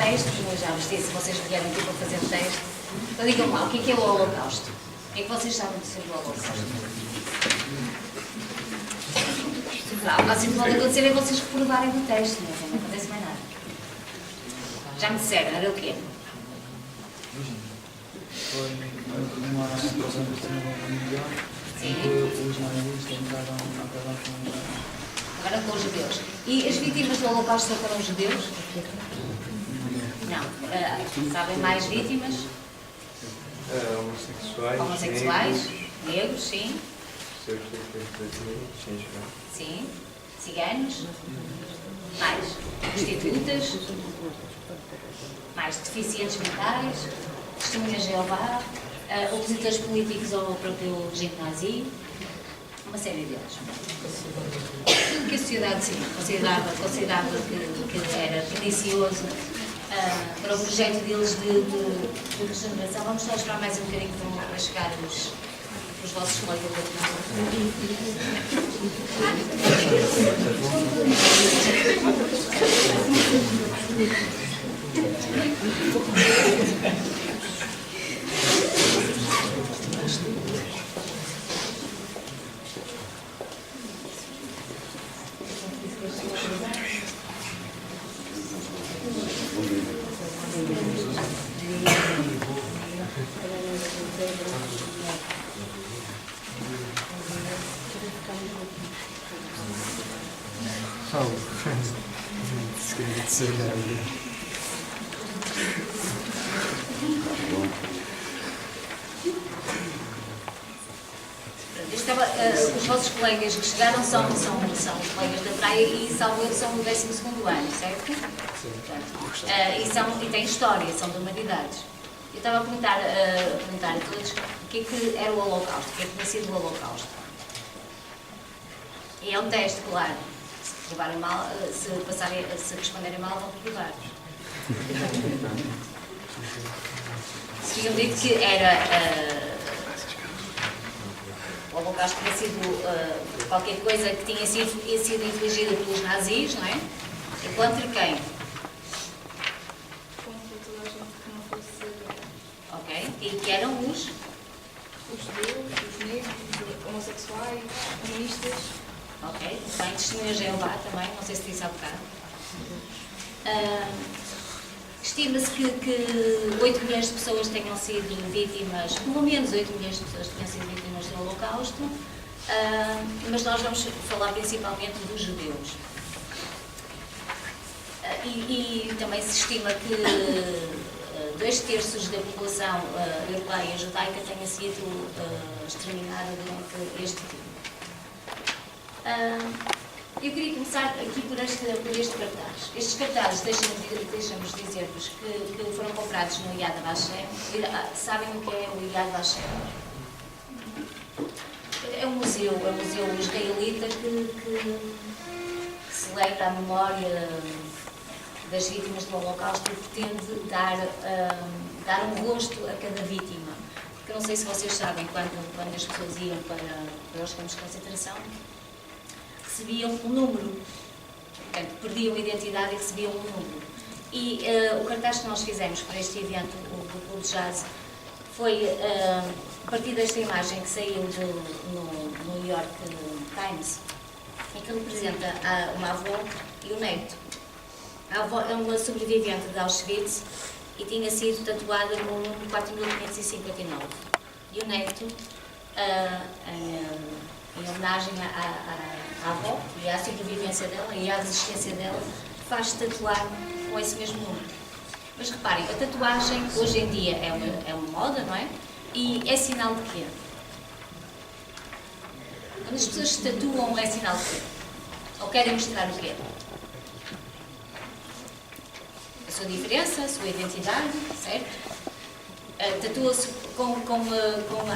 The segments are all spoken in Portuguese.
texto, eu já vos disse, se vocês vierem aqui para fazer o texto, então digam lá, o que é o Holocausto? O que é que vocês sabem sobre o Holocausto? O máximo que pode acontecer é vocês reprovarem o texto, não acontece mais nada. Já me disseram, era o quê? Foi uma situação de Segunda Guerra Mundial em que os nazistas entraram na Guerra. Agora com os judeus. E as vítimas do Holocausto só foram os judeus? Não. Sabem mais vítimas? Homossexuais, negros, sim. Sim. Ciganos. Mais. Prostitutas. Mais deficientes mentais. Testemunhas de Jeová. Opositores políticos ao próprio regime nazi. Uma série deles. Que a sociedade, sim, considerava que era pernicioso para o projeto deles de regeneração. Vamos só esperar mais um bocadinho para chegar os vossos colegas da os vossos colegas que chegaram são os colegas da praia e salvo erro são do 12º ano, certo? E têm história, são de humanidades. Eu estava a perguntar a todos o que é que era o Holocausto, o que é que tinha sido o Holocausto. E é um teste, claro. Se provarem mal, se responderem mal, vão provar. Se eu digo que era o Holocausto tinha sido qualquer coisa que tinha sido infligida pelos nazis, não é? E contra quem? Contra toda a gente que não fosse. Ok. E que eram os judeus, os negros, os homossexuais, os comunistas. Ok. Bem, testemunhas de Jeová também, não sei se disse há bocado. Estima-se que 8 milhões de pessoas tenham sido vítimas, pelo menos 8 milhões de pessoas tenham sido vítimas do Holocausto, mas nós vamos falar principalmente dos judeus. E também se estima que 2/3 da população europeia judaica tenha sido exterminada durante este tempo. Eu queria começar aqui por este cartaz. Estes cartazes, deixamos dizer-vos que foram comprados no Yad Vashem. Sabem o que é o Yad Vashem? É um museu israelita que celebra a memória das vítimas do Holocausto e pretende dar um rosto a cada vítima. Porque eu não sei se vocês sabem, quando as pessoas iam para os campos de concentração, recebiam um número. Portanto, perdiam a identidade e recebiam um número. E o cartaz que nós fizemos para este evento, do Clube de Jazz, foi a partir desta imagem que saiu no New York Times, e que representa uma avó e um neto. A avó é uma sobrevivente de Auschwitz e tinha sido tatuada no número 4559. E o neto, em homenagem à avó e à sobrevivência dela e à resistência dela, faz tatuar com esse mesmo número. Mas reparem, a tatuagem hoje em dia é uma moda, não é? E é sinal de quê? Quando as pessoas se tatuam, é sinal de quê? Ou querem mostrar o quê? A sua diferença, a sua identidade, certo? Tatua-se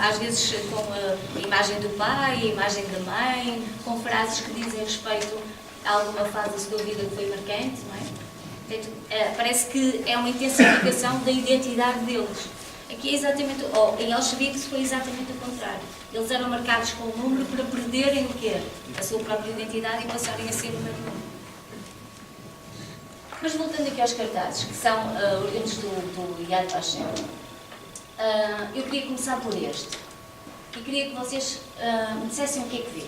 às vezes com a imagem do pai, a imagem da mãe, com frases que dizem respeito a alguma fase da sua vida que foi marcante, não é? Portanto, parece que é uma intensificação da identidade deles. Aqui é exatamente, em Auschwitz foi exatamente o contrário. Eles eram marcados com um número para perderem o quê? A sua própria identidade e passarem a ser o mesmo número. Mas voltando aqui aos cartazes, que são oriundos do Yad Vashem, eu queria começar por este. E queria que vocês me dissessem o que é que vê.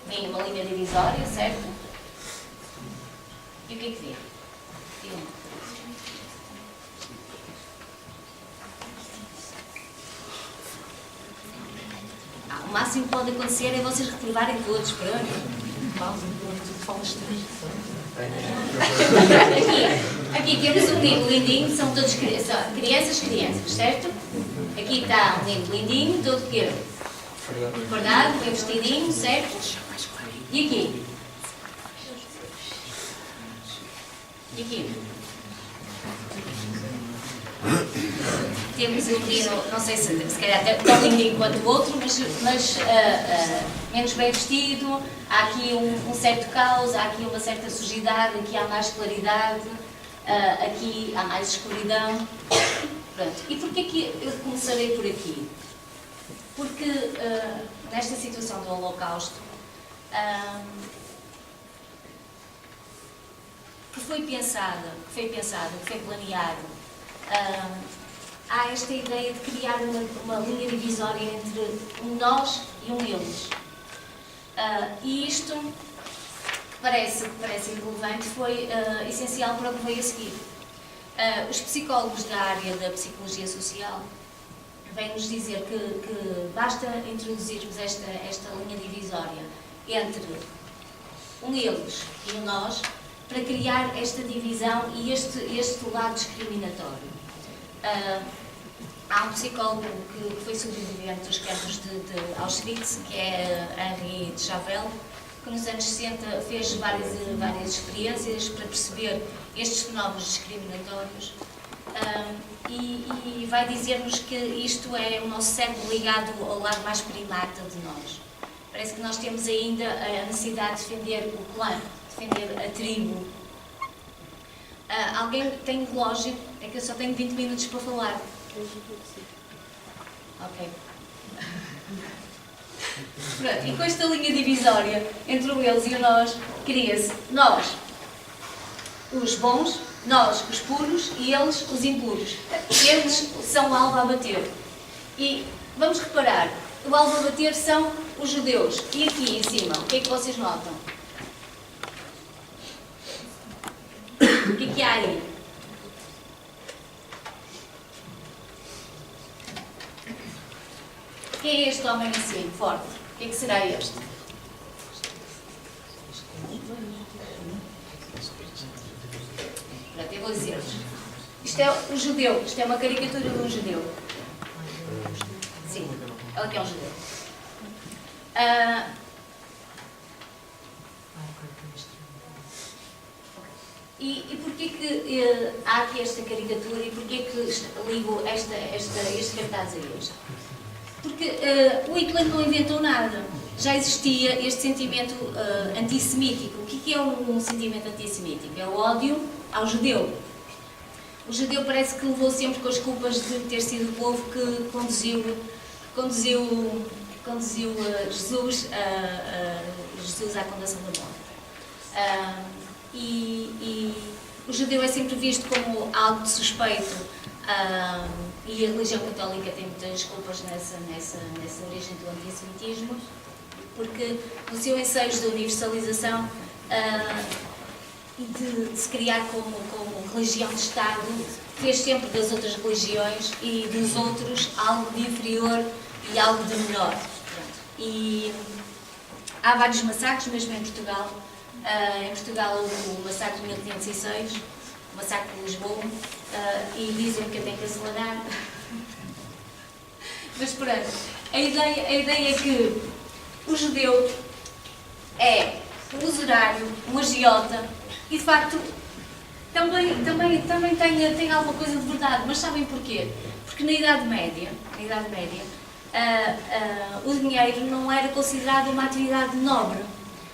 Vem uma linha divisória, certo? E o que é que vê? O máximo que pode acontecer é vocês reprovarem todos, pronto. Aqui temos um livro lindinho, são todos crianças, certo? Aqui está um livro lindinho, todo que bordado, bem vestidinho, certo? E aqui? E aqui? Temos um menino, não sei se calhar até tão lindinho quanto o outro, mas menos bem vestido, há aqui um certo caos, há aqui uma certa sujidade, aqui há mais claridade, aqui há mais escuridão. Pronto. E porquê que eu começarei por aqui? Porque nesta situação do Holocausto, que foi pensado, que foi planeado, há esta ideia de criar uma linha divisória entre um nós e um eles. E isto, que parece irrelevante, foi essencial para o que veio a seguir. Os psicólogos da área da psicologia social vêm-nos dizer que basta introduzirmos esta linha divisória entre um eles e um nós para criar esta divisão e este lado discriminatório. Há um psicólogo que foi sobrevivente dos campos de Auschwitz, que é Henri de Chavel, que nos anos 60 fez várias experiências para perceber estes fenómenos discriminatórios e vai dizer-nos que isto é o nosso cérebro ligado ao lado mais primata de nós. Parece que nós temos ainda a necessidade de defender o clã, defender a tribo. Alguém tem um relógio? É que eu só tenho 20 minutos para falar. Ok. Pronto, e com esta linha divisória entre o eles e o nós, cria-se nós, os bons, nós, os puros, e eles, os impuros. Eles são o alvo a bater. E vamos reparar, o alvo a bater são os judeus. E aqui em cima, o que é que vocês notam? O que é que há aí? Quem é este homem assim, forte? O que é que será este? Pronto, eu vou dizer-vos. Isto é um judeu, isto é uma caricatura de um judeu. Sim, ela que é um judeu. E porquê que há aqui esta caricatura e porquê que ligo este cartaz a este? Porque o Hitler não inventou nada. Já existia este sentimento antissemítico. O que é um sentimento antissemítico? É o ódio ao judeu. O judeu parece que levou sempre com as culpas de ter sido o povo que conduziu Jesus à condenação da morte. E o judeu é sempre visto como algo de suspeito, e a religião católica tem muitas culpas nessa origem do antissemitismo, porque no seu ensejo de universalização e de se criar como religião de Estado, fez sempre das outras religiões e dos outros algo de inferior e algo de menor. E há vários massacres, mesmo em Portugal. Em Portugal houve o massacre de 1506, o massacre de Lisboa, e dizem que eu tenho que acelerar. Mas pronto, a ideia é que o judeu é um usurário, um agiota, e de facto também tem alguma coisa de verdade, mas sabem porquê? Porque na Idade Média, o dinheiro não era considerado uma atividade nobre.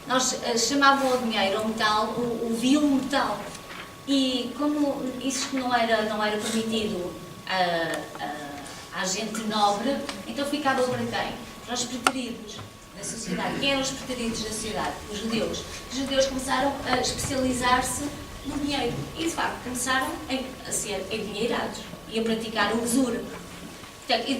Nós chamavam o dinheiro, ao metal, o vil metal. E como isso não era permitido à gente nobre, então ficava para quem? Para os preteridos. da sociedade. Quem eram os preteridos da sociedade? Os judeus. Os judeus começaram a especializar-se no dinheiro e, de facto, começaram a ser endinheirados e a praticar o usura. Portanto,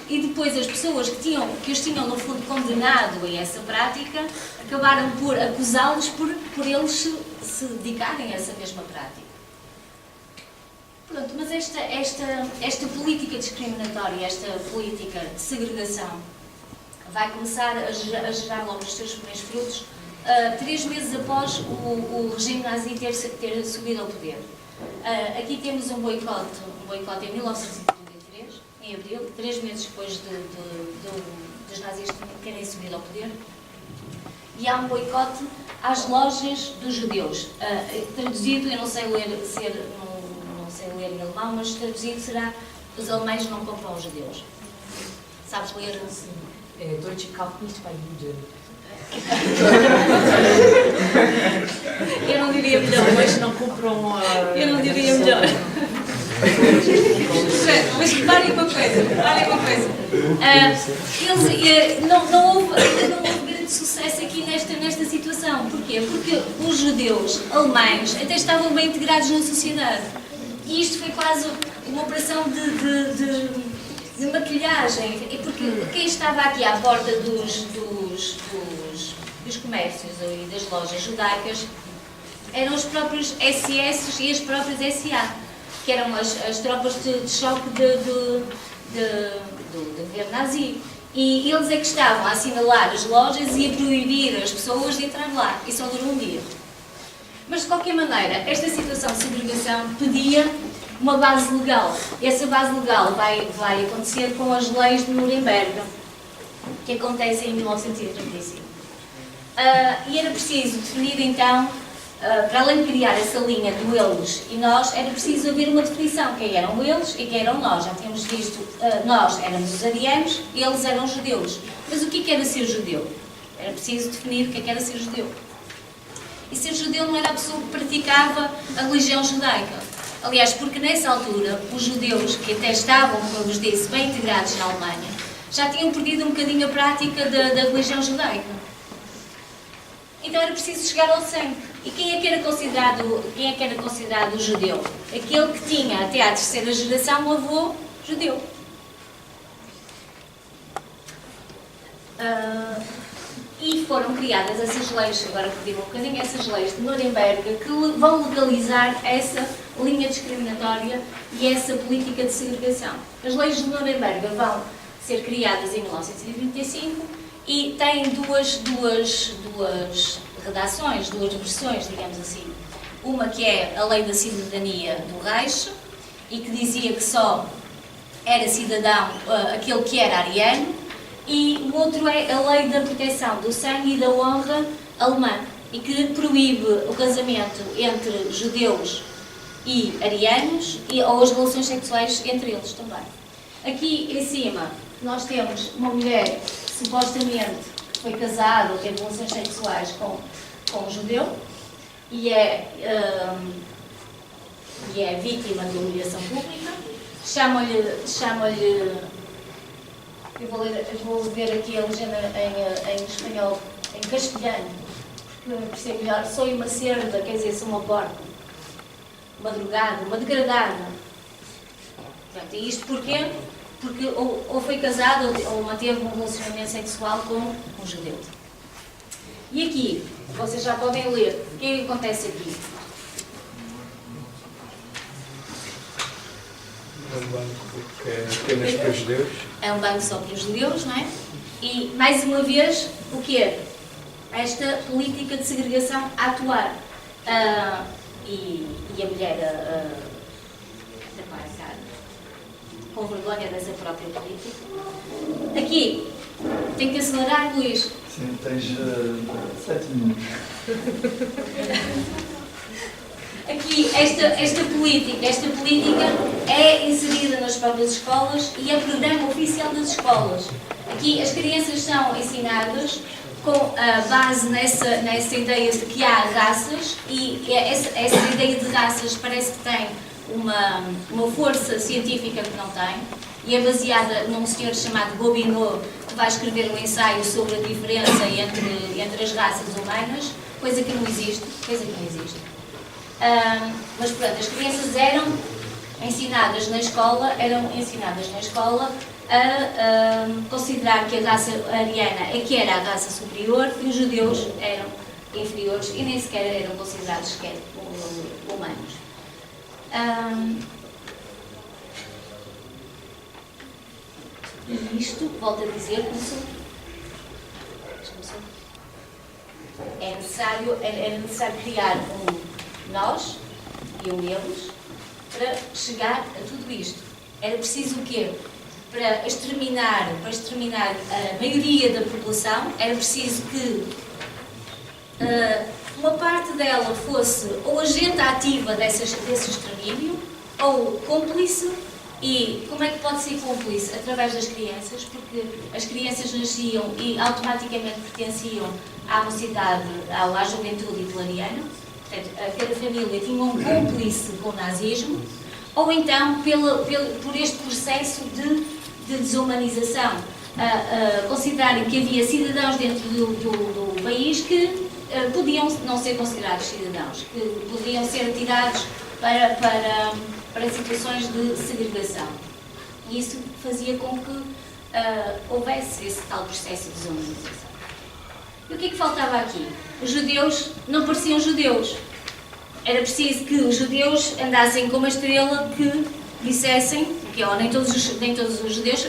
e depois as pessoas que os tinham, no fundo, condenado a essa prática, acabaram por acusá-los por eles se dedicarem a essa mesma prática. Pronto, mas esta política discriminatória, esta política de segregação, vai começar a gerar logo os seus primeiros frutos 3 meses após o regime nazi ter subido ao poder. Aqui temos um boicote em 1933, em abril, 3 meses depois dos nazis terem subido ao poder. E há um boicote às lojas dos judeus. Traduzido, eu não sei ler em alemão, mas traduzido será: os alemães não compram os judeus. Sabes ler? Deutsche kauft nicht bei Juden. Eu não diria melhor. Mas não compram. Eu não diria melhor. Mas reparem uma coisa. Não houve grande sucesso aqui nesta situação. Porquê? Porque os judeus alemães até estavam bem integrados na sociedade. E isto foi quase uma operação de maquilhagem. Porque quem estava aqui à porta dos comércios e das lojas judaicas eram os próprios SS e as próprias SA, que eram as tropas de choque do governo nazi. E eles é que estavam a assinalar as lojas e a proibir as pessoas de entrar lá. E só durou um dia. Mas, de qualquer maneira, esta situação de segregação pedia uma base legal. E essa base legal vai acontecer com as leis de Nuremberg, que acontecem em 1935. E era preciso definir, então, para além de criar essa linha do eles e nós, era preciso haver uma definição. Quem eram eles e quem eram nós. Já tínhamos visto, nós éramos os arianos, eles eram os judeus. Mas o que era ser judeu? Era preciso definir o que era ser judeu. E ser judeu não era a pessoa que praticava a religião judaica. Aliás, porque nessa altura, os judeus, que até estavam, como eu vos disse, bem integrados na Alemanha, já tinham perdido um bocadinho a prática da religião judaica. Então era preciso chegar ao sangue. E quem é que era considerado o judeu? Aquele que tinha até à 3ª geração um avô judeu. E foram criadas essas leis, agora que digo um bocadinho, essas leis de Nuremberg, que vão legalizar essa linha discriminatória e essa política de segregação. As leis de Nuremberg vão ser criadas em 1935 e têm duas redações, duas versões, digamos assim. Uma que é a lei da cidadania do Reich e que dizia que só era cidadão aquele que era ariano, e o outro é a lei da proteção do sangue e da honra alemã e que proíbe o casamento entre judeus e arianos ou as relações sexuais entre eles também. Aqui em cima nós temos uma mulher que supostamente foi casada ou teve relações sexuais com um judeu e é vítima de humilhação pública. Chamam-lhe, eu vou ver aqui a legenda em espanhol, em castelhano, porque percebo melhor. Sou uma cerda, quer dizer, sou uma porca, uma drogada, uma degradada. Portanto, e isto porquê? Porque ou foi casado ou manteve um relacionamento sexual com um judeu. E aqui, vocês já podem ler, o que é que acontece aqui? É um banco que é apenas para os judeus. É um banco só para os judeus, não é? E, mais uma vez, o que é? Esta política de segregação a atuar. E a mulher com vergonha dessa própria política. Aqui, tem que acelerar, Luís. Sim, tens 7 minutos. Aqui, esta política é inserida nas próprias escolas e é programa oficial das escolas. Aqui as crianças são ensinadas com a base nessa ideia de que há raças e essa ideia de raças parece que tem uma força científica que não tem, e é baseada num senhor chamado Gobineau, que vai escrever um ensaio sobre a diferença entre as raças humanas, coisa que não existe, mas pronto, as crianças eram ensinadas na escola a considerar que a raça ariana é que era a raça superior e os judeus eram inferiores e nem sequer eram considerados sequer humanos. E isto, volto a dizer, era necessário criar um nós e um eles para chegar a tudo isto. Era preciso o quê? Para exterminar a maioria da população, era preciso que uma parte dela fosse ou agente ativa desse extermínio, ou cúmplice. E como é que pode ser cúmplice? Através das crianças, porque as crianças nasciam e automaticamente pertenciam à mocidade, à juventude hitleriana. Portanto, cada família tinha um cúmplice com o nazismo, ou então por este processo de desumanização, considerarem que havia cidadãos dentro do país que podiam não ser considerados cidadãos, que podiam ser atirados para situações de segregação. E isso fazia com que houvesse esse tal processo de desumanização. E o que é que faltava aqui? Os judeus não pareciam judeus. Era preciso que os judeus andassem com uma estrela que dissessem, que nem todos os judeus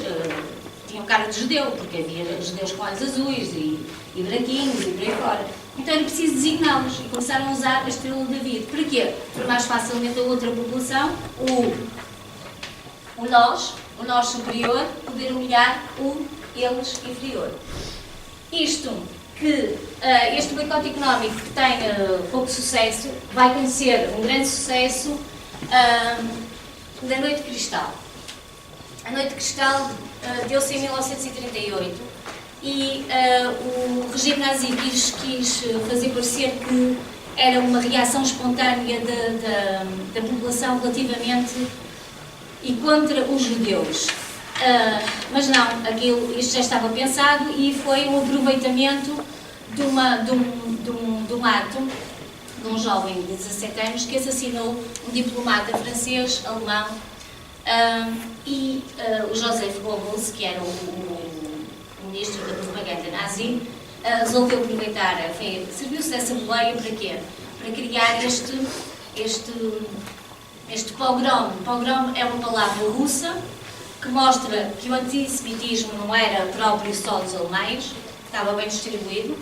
tinham cara de judeu, porque havia judeus com olhos azuis e branquinhos e por aí fora. Então era preciso designá-los e começaram a usar a estrela de David. Para quê? Para mais facilmente a outra população, o nós superior, poder humilhar o eles inferior. Isto que este boicote económico que tem pouco sucesso, vai conhecer um grande sucesso da Noite de Cristal. A Noite de Cristal deu-se em 1938 e o regime nazi quis fazer parecer que era uma reação espontânea da população relativamente e contra os judeus. Mas não, isto já estava pensado e foi um aproveitamento de um ato de um jovem de 17 anos que assassinou um diplomata francês, alemão, e o Joseph Goebbels, que era o ministro da propaganda nazi, resolveu aproveitar, serviu-se dessa boleia para quê? Para criar este pogrom. Pogrom é uma palavra russa que mostra que o antissemitismo não era próprio só dos alemães, estava bem distribuído,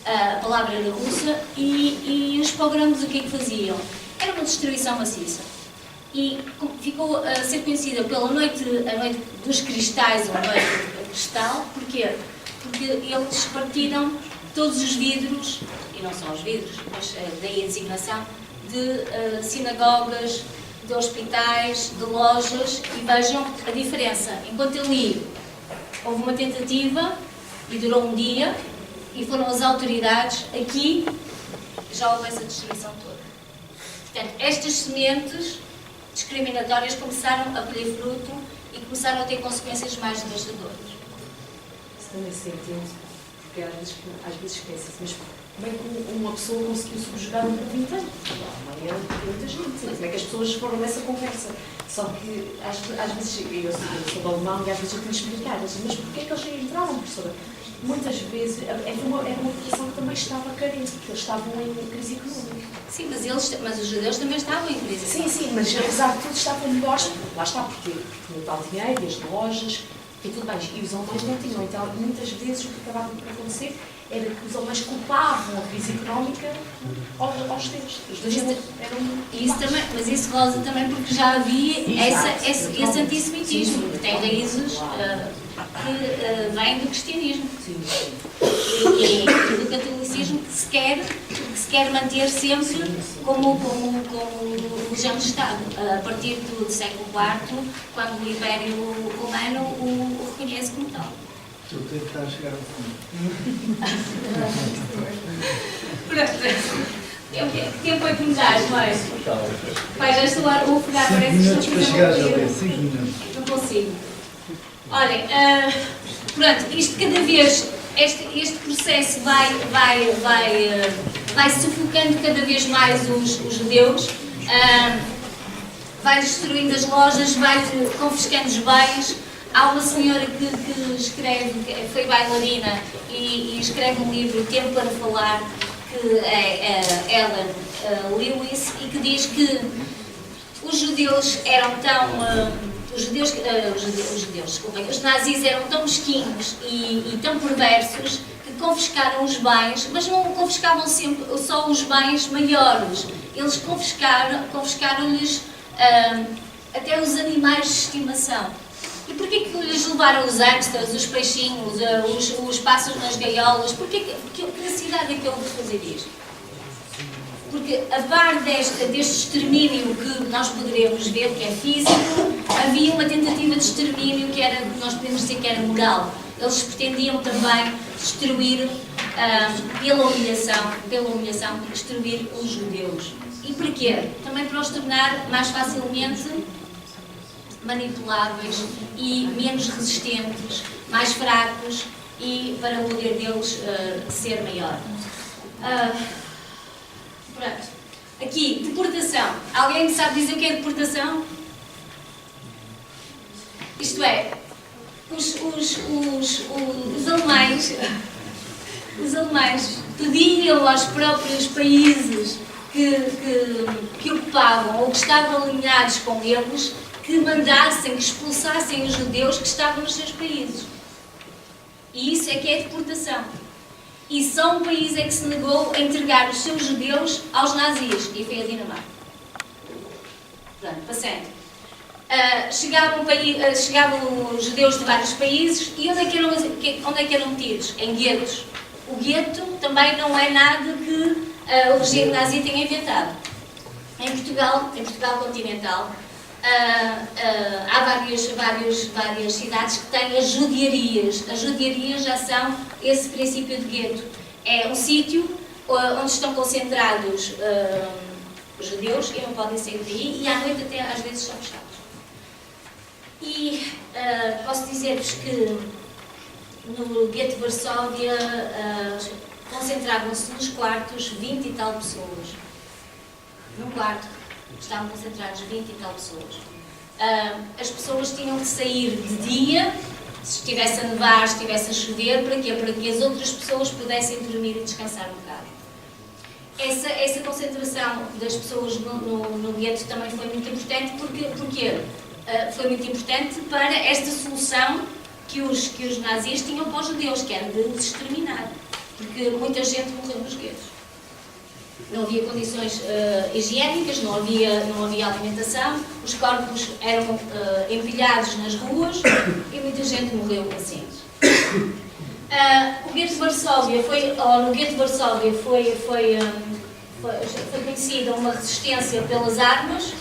a palavra era russa, e os pogroms o que é que faziam? Era uma destruição maciça. E ficou a ser conhecida pela a noite dos cristais, ou noite de cristal. Porquê? Porque eles partiram todos os vidros, e não só os vidros, mas daí a designação, de sinagogas, de hospitais, de lojas, e vejam a diferença. Enquanto ali houve uma tentativa, e durou um dia, e foram as autoridades, aqui já houve essa destruição toda. Portanto, estas sementes discriminatórias começaram a colher fruto e começaram a ter consequências mais devastadoras. Isso também se entende, porque às vezes esquece-se, mas como é que uma pessoa conseguiu subjugar um povo inteiro? Amanhã tem muita gente, como é que as pessoas foram nessa conversa? Só que às vezes, eu sou do alemão e às vezes eu tenho que explicar, mas porquê é que eles entraram, professora? Muitas vezes era uma população que também estava carente, porque eles estavam em crise económica. Sim, mas os judeus também estavam em crise. Sim, mas apesar de tudo estavam melhores, lá está, porque tinha tal dinheiro, as lojas, e tudo bem, e os alemães não tinham. Então, muitas vezes o que acabava por acontecer era que os alemães culpavam a crise económica aos judeus. Os judeus eram isso também, mas isso rosa também porque já havia esse antissemitismo, que tem raízes que vêm do cristianismo e do catolicismo que se quer manter sempre como religião de Estado, a partir do século IV, quando o Império Romano o reconhece como tal. O tempo está a chegar ao fundo. Que tempo é que me dás, mãe? Pai, já estou a ofegar, parece que estou a fazer 5 minutos. Não consigo. Olhem, pronto, isto cada vez, este processo vai sufocando cada vez mais os judeus, vai destruindo as lojas, vai confiscando os bens. Há uma senhora que escreve, que foi bailarina e escreve um livro, Tempo para Falar, que é Ellen Lewis, e que diz que os judeus eram tão... os nazis eram tão mesquinhos e tão perversos que confiscaram os bens, mas não confiscavam sempre só os bens maiores. Eles confiscaram-lhes até os animais de estimação. E porquê que lhes levaram os hamsters, os peixinhos, os pássaros nas gaiolas? Que necessidade é que houve de fazer isto? Porque, a par deste extermínio que nós poderemos ver, que é físico, havia uma tentativa de extermínio que era, nós podemos dizer que era moral. Eles pretendiam também destruir, pela humilhação, destruir os judeus. E porquê? Também para os tornar mais facilmente manipuláveis e menos resistentes, mais fracos, e para o poder deles ser maior. Pronto. Aqui, deportação. Alguém sabe dizer o que é deportação? Isto é, os alemães pediam aos próprios países que ocupavam ou que estavam alinhados com eles que mandassem, que expulsassem os judeus que estavam nos seus países. E isso é que é deportação. E só um país é que se negou a entregar os seus judeus aos nazis, e foi a Dinamarca. Portanto, passando. Chegavam os judeus de vários países, e onde é que eram metidos? Em guetos. O gueto também não é nada que o regime nazi tenha inventado. Em Portugal continental, há várias cidades que têm as judiarias. As judiarias já são esse princípio de gueto. É um sítio onde estão concentrados os judeus e não podem sair daí, e à noite até às vezes são fechados. E posso dizer-vos que no gueto de Varsóvia concentravam-se nos quartos 20 e tal pessoas. Num quarto estavam concentrados 20 e tal pessoas. As pessoas tinham que sair de dia, se estivesse a nevar, se estivesse a chover, para quê? Para que as outras pessoas pudessem dormir e descansar um bocado. Essa concentração das pessoas no gueto também foi muito importante, porque foi muito importante para esta solução que os nazis tinham para os judeus, que era de os exterminar, porque muita gente morreu nos guetos. Não havia condições higiênicas, não havia alimentação, os corpos eram empilhados nas ruas e muita gente morreu assim. O gueto de Varsóvia no gueto de Varsóvia foi conhecida uma resistência pelas armas.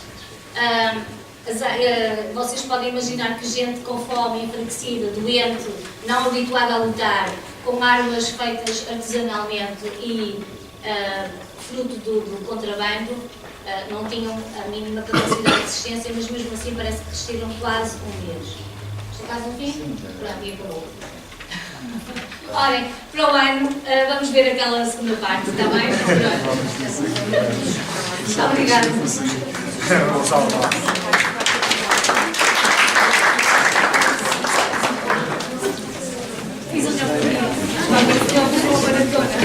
Vocês podem imaginar que gente com fome, enfraquecida, doente, não habituada a lutar, com armas feitas artesanalmente e fruto do contrabando, não tinham a mínima capacidade de resistência, mas mesmo assim parece que resistiram quase um mês. Está quase no fim? Pronto, e acabou. Olhem, para o ano vamos ver aquela segunda parte, está bem? Obrigada. Fiz o meu maratona.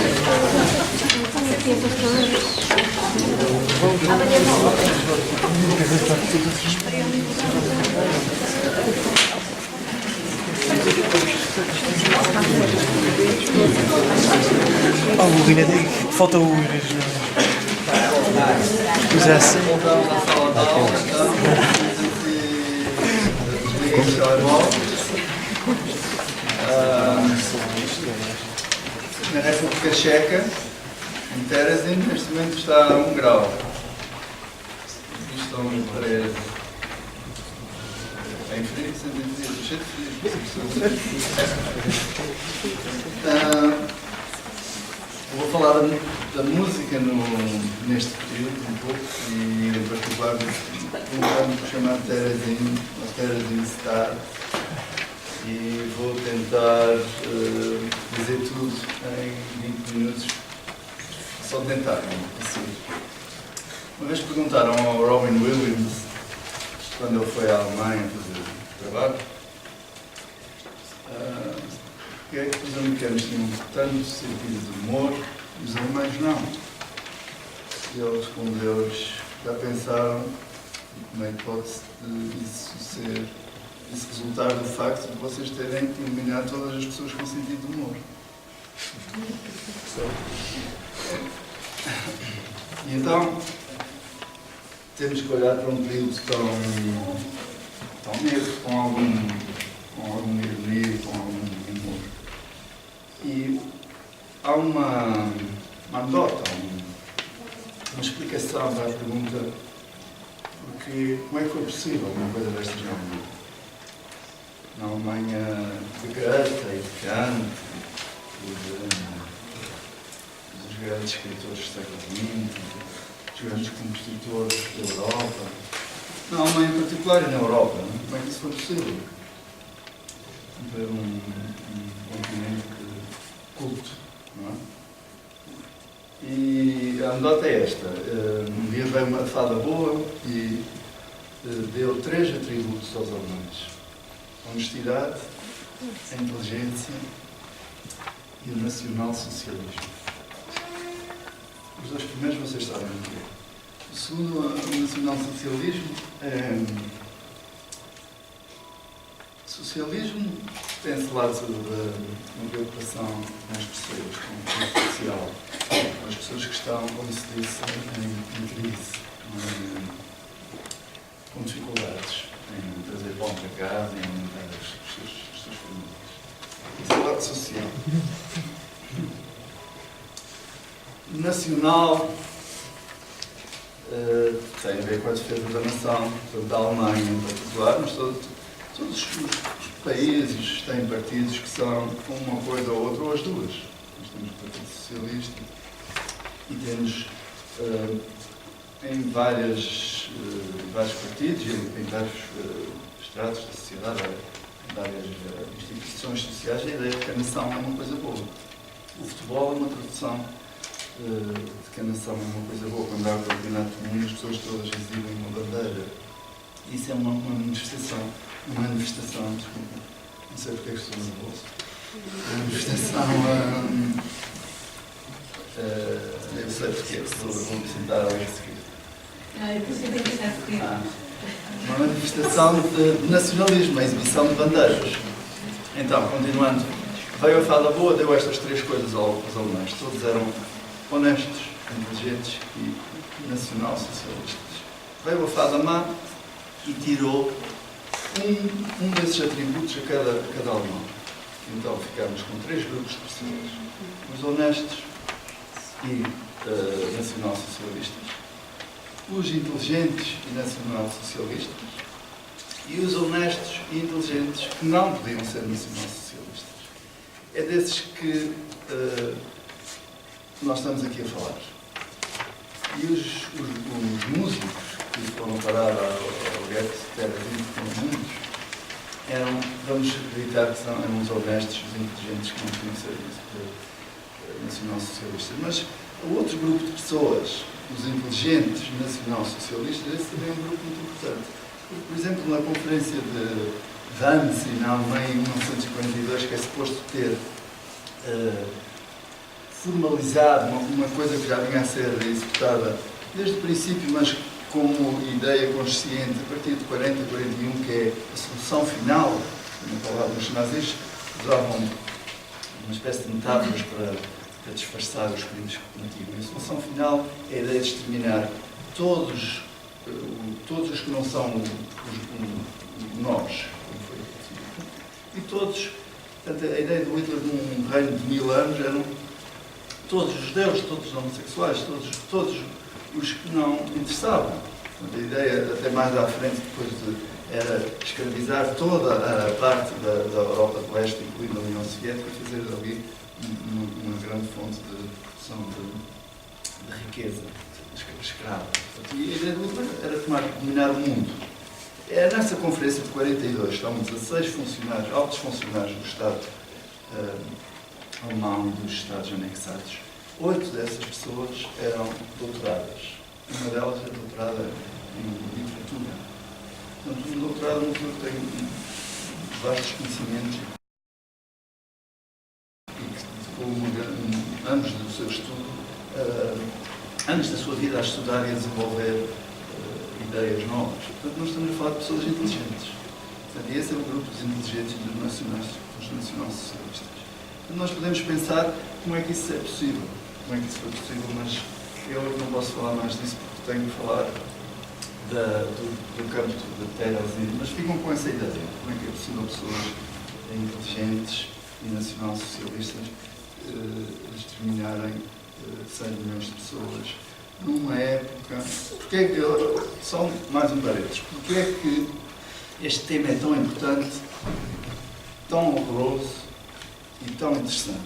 Falta o fizesse. Na República Checa, em Terezín, neste momento está a 1 grau. Isto estão em 13. É em frio, sempre em frio, cheio de frio. Vou falar da música neste período um pouco, e em particular um campo chamado Terezín, ou Terezín Star. e vou tentar dizer tudo em 20 minutos. Só tentar, não assim. Uma vez perguntaram ao Robin Williams, quando ele foi à Alemanha fazer trabalho, porque é que os americanos tinham tanto sentido de humor e os alemães não? E ele respondeu-lhes, já pensaram como é que pode isso resultar do facto de vocês terem eliminado todas as pessoas com sentido de humor. E então, temos que olhar para um período tão negro, com alguma ironia, com algum humor. E há uma anedota, uma explicação para a pergunta, porque como é que foi possível uma coisa destas na Alemanha? Na Alemanha de Goethe e de Kant, dos grandes escritores do século XX, dos grandes compositores da Europa, na Alemanha em particular e na Europa, não? Como é que isso foi possível? Ver um continente culto, não é? E a anedota é esta. Um dia veio uma fada boa e deu 3 atributos aos alemães: a honestidade, a inteligência e o nacional-socialismo. Os 2 primeiros vocês sabem o que é. O segundo, o nacional-socialismo, socialismo tem-se lá de uma preocupação com as pessoas, com o social, com as pessoas que estão, como se disse, em crise, com dificuldades, em trazer pão para casa, em aumentar as suas famílias. Isso é o lado social. Nacional tem a ver com a defesa da nação, portanto, da Alemanha em particular, mas todos os países têm partidos que são uma coisa ou outra, ou as duas. Nós temos o Partido Socialista e temos em vários partidos, em vários estratos da sociedade, várias instituições sociais, a ideia de que a nação é uma coisa boa. O futebol é uma tradução de que a nação é uma coisa boa. Quando há o campeonato do mundo, as pessoas todas exibem uma bandeira. Isso é uma manifestação, desculpa, não sei porque é que estou no bolso. Uma manifestação, eu sei porque é que vou me sentar ali a seguir. Uma manifestação de nacionalismo, a exibição de bandeiras. Então, continuando, veio a fada boa, deu estas 3 coisas aos alemães. Todos eram honestos, inteligentes e nacional-socialistas. Veio a fada má e tirou um desses atributos a cada alemão. Então ficamos com 3 grupos de pessoas: os honestos e nacional-socialistas, os inteligentes e nacional-socialistas, e os honestos e inteligentes que não podiam ser nacional-socialistas. É desses que nós estamos aqui a falar. E os músicos que foram parar ao Goethe, que eram muitos, vamos acreditar que eram os honestos, os inteligentes, que não podiam ser nacional-socialistas. Mas o outro grupo de pessoas, os inteligentes nacional-socialistas, esse também é um grupo muito importante. Por exemplo, na conferência de Wannsee, na Alemanha, em 1942, que é suposto ter formalizado uma coisa que já vinha a ser executada desde o princípio, mas como ideia consciente a partir de 40 e 41, que é a solução final. Os nazis usavam uma espécie de metáforas para disfarçar os crimes que cometiam. A solução final é a ideia de exterminar todos os que não são nós, como foi dito. E todos, portanto, a ideia do Hitler de um reino de 1000 anos eram todos os judeus, todos os homossexuais, todos os que não interessavam. Portanto, a ideia, até mais à frente, depois era escravizar toda a parte da Europa de Leste, incluindo a União Soviética, e fazer ali uma grande fonte de produção de riqueza escrava. E a ideia do Hitler era dominar o mundo. Nessa conferência de 42 estavam 16 funcionários, altos funcionários do Estado alemão e dos Estados anexados. 8 dessas pessoas eram doutoradas. Uma delas é doutorada em literatura. Portanto, um doutorado é uma pessoa que tem vastos conhecimentos e que dedicou anos do seu estudo, anos da sua vida a estudar e a desenvolver ideias novas. Portanto, nós estamos a falar de pessoas inteligentes. Portanto, esse é o grupo dos inteligentes e dos nacional-socialistas. Portanto, nós podemos pensar como é que isso é possível, como é que isso foi possível, mas eu não posso falar mais disso porque tenho que falar do campo da terra, mas ficam com essa ideia, como é que é possível pessoas inteligentes e nacional-socialistas exterminarem 100 milhões de pessoas numa época. Porque é que, só mais um parênteses, porque é que este tema é tão importante, tão horroroso e tão interessante?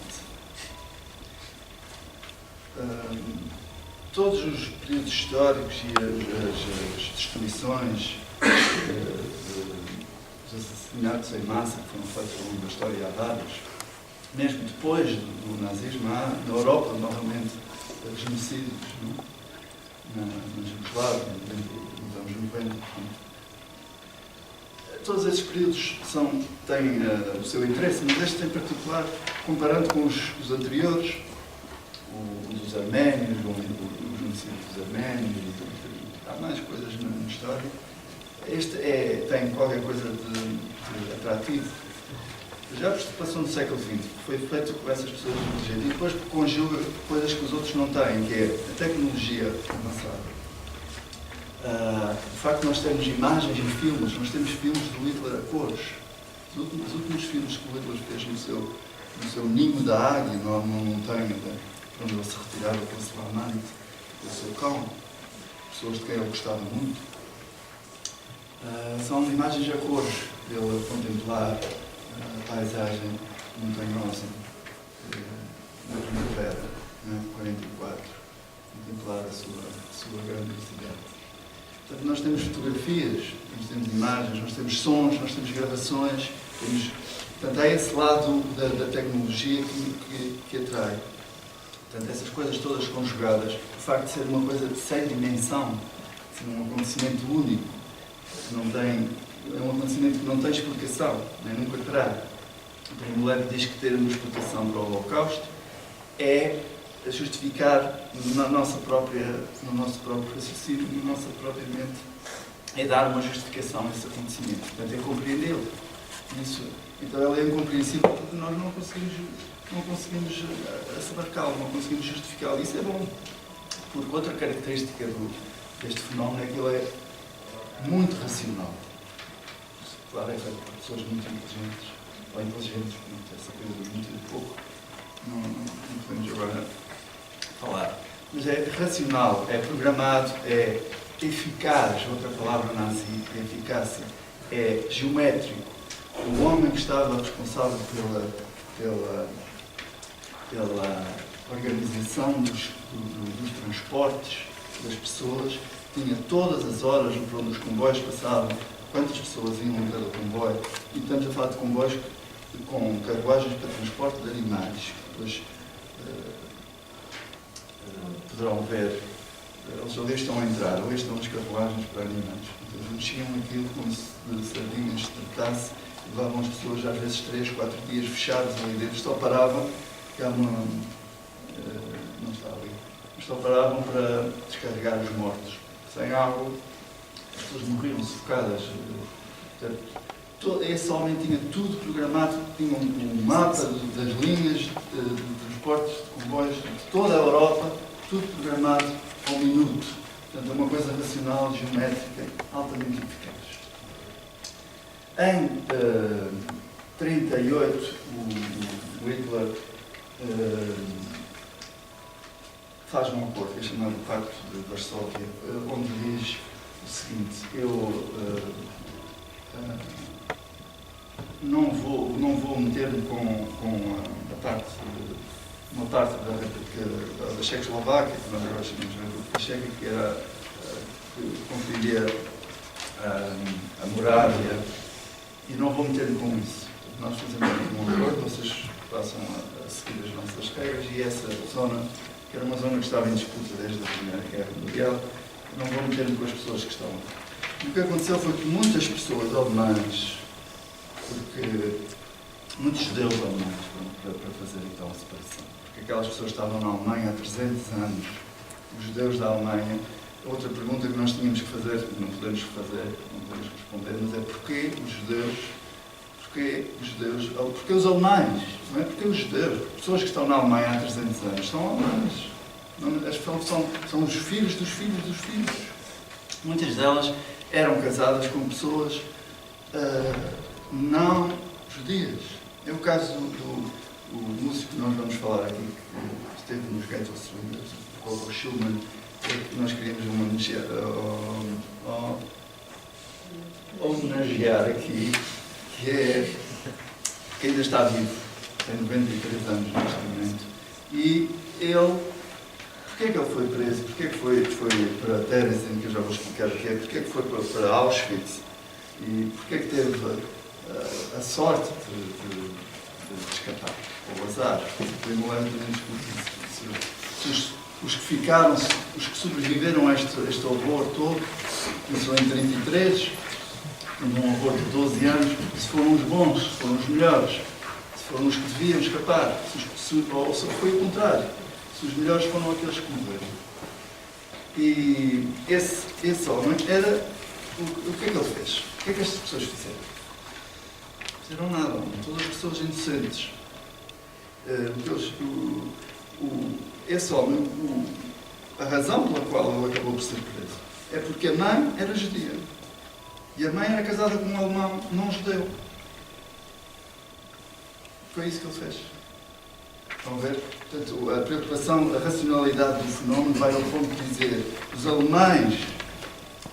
Todos os períodos históricos e as destruições, os assassinatos em massa que foram feitos ao longo da história, há vários, mesmo depois do nazismo, há na Europa novamente genocídios, na Jugoslávia, nos anos 90. Todos esses períodos têm o seu interesse, mas este em particular, comparando com os anteriores, os arménios, o genocídio dos arménios, há mais coisas na história. Este tem qualquer coisa de atrativo. Já a participação do século XX foi feito com essas pessoas inteligentes e depois conjuga coisas que os outros não têm, que é a tecnologia avançada. O facto de nós termos imagens e filmes, nós temos filmes do Hitler a cores. Os últimos filmes que o Hitler fez no seu ninho da águia, numa montanha onde ele se retirava para o seu amante, para o seu cão, pessoas de quem ele gostava muito. São imagens a cores dele a contemplar a paisagem montanhosa na primavera, em 44, contemplar a sua grande cidade. Portanto, nós temos fotografias, nós temos imagens, nós temos sons, nós temos gravações, portanto, há esse lado da tecnologia que atrai. Portanto, essas coisas todas conjugadas, o facto de ser uma coisa sem dimensão, ser um acontecimento único, é um acontecimento que não tem explicação, nem nunca terá. O Primo Levi diz que ter uma explicação para o Holocausto é justificar no nosso próprio raciocínio, na nossa própria mente, é dar uma justificação a esse acontecimento. Portanto, é compreendê-lo. Então, ele é incompreensível porque nós não conseguimos abarcá-lo, não conseguimos justificá-lo. Isso é bom, porque outra característica deste fenómeno é que ele é muito racional. Claro, é feito por pessoas muito inteligentes, ou inteligentes, essa coisa de muito e pouco, não podemos agora falar. Mas é racional, é programado, é eficaz, outra palavra nazi, é eficácia, é geométrico. O homem que estava responsável pela organização dos transportes das pessoas, tinha todas as horas por onde os comboios passavam, quantas pessoas iam em cada comboio, e estamos a falar de comboios com carruagens para transporte de animais. Depois poderão ver, eles ali estão a entrar, ali estão as carruagens para animais. Então, eles mexiam aquilo como se de sardinhas se tratasse, levavam as pessoas às vezes 3, 4 dias fechadas ali dentro, só paravam, não está ali, só paravam para descarregar os mortos. Sem água, as pessoas morriam sufocadas. Esse homem tinha tudo programado, tinha um mapa das linhas de transportes de comboios de toda a Europa, tudo programado ao minuto. Portanto, é uma coisa racional, geométrica, altamente eficaz. Em 1938, o Hitler faz um acordo, que é chamado Pacto de Varsóvia, onde diz o seguinte: eu não vou meter-me com uma parte da República da Checoslováquia, que nós agora chamamos de República Checa, que conferiria a Morária, e não vou meter-me com isso. Nós fazemos um acordo, vocês passam a seguir as nossas regras, e essa zona, que era uma zona que estava em disputa desde a Primeira Guerra Mundial, não vou meter-me com as pessoas que estão lá. E o que aconteceu foi que muitas pessoas alemãs, porque muitos judeus alemães, para fazer então a separação, porque aquelas pessoas estavam na Alemanha há 300 anos, os judeus da Alemanha. Outra pergunta que nós tínhamos que fazer, não podemos responder, mas é porquê os judeus, porquê os alemães, não é porque os judeus, pessoas que estão na Alemanha há 300 anos, são alemães, são os filhos dos filhos dos filhos. Muitas delas eram casadas com pessoas não judias. É o caso do músico que nós vamos falar aqui, que esteve nos Ghetto Swingers, o Schumann, que nós queríamos homenagear aqui, que ainda está vivo, tem 93 anos neste momento, e ele, porquê é que ele foi preso? Porquê é que foi para Terezin, que eu já vou explicar o que é, porquê é que foi para Auschwitz, e porquê é que teve a sorte de escapar, ou o azar? Eu não lembro de discutir os que ficaram, os que sobreviveram a este horror todo, começou em 33, num horror de 12 anos, se foram os bons, se foram os melhores, se foram os que deviam escapar, ou se foi o contrário, se os melhores foram aqueles que morreram. E esse homem era, o que é que ele fez? O que é que estas pessoas fizeram? Fizeram nada, todas as pessoas inocentes. Esse homem, a razão pela qual ele acabou por ser preso é porque a mãe era judia e a mãe era casada com um alemão não judeu. Foi isso que ele fez. Estão a ver? Portanto, a preocupação, a racionalidade do fenómeno vai ao ponto de dizer os alemães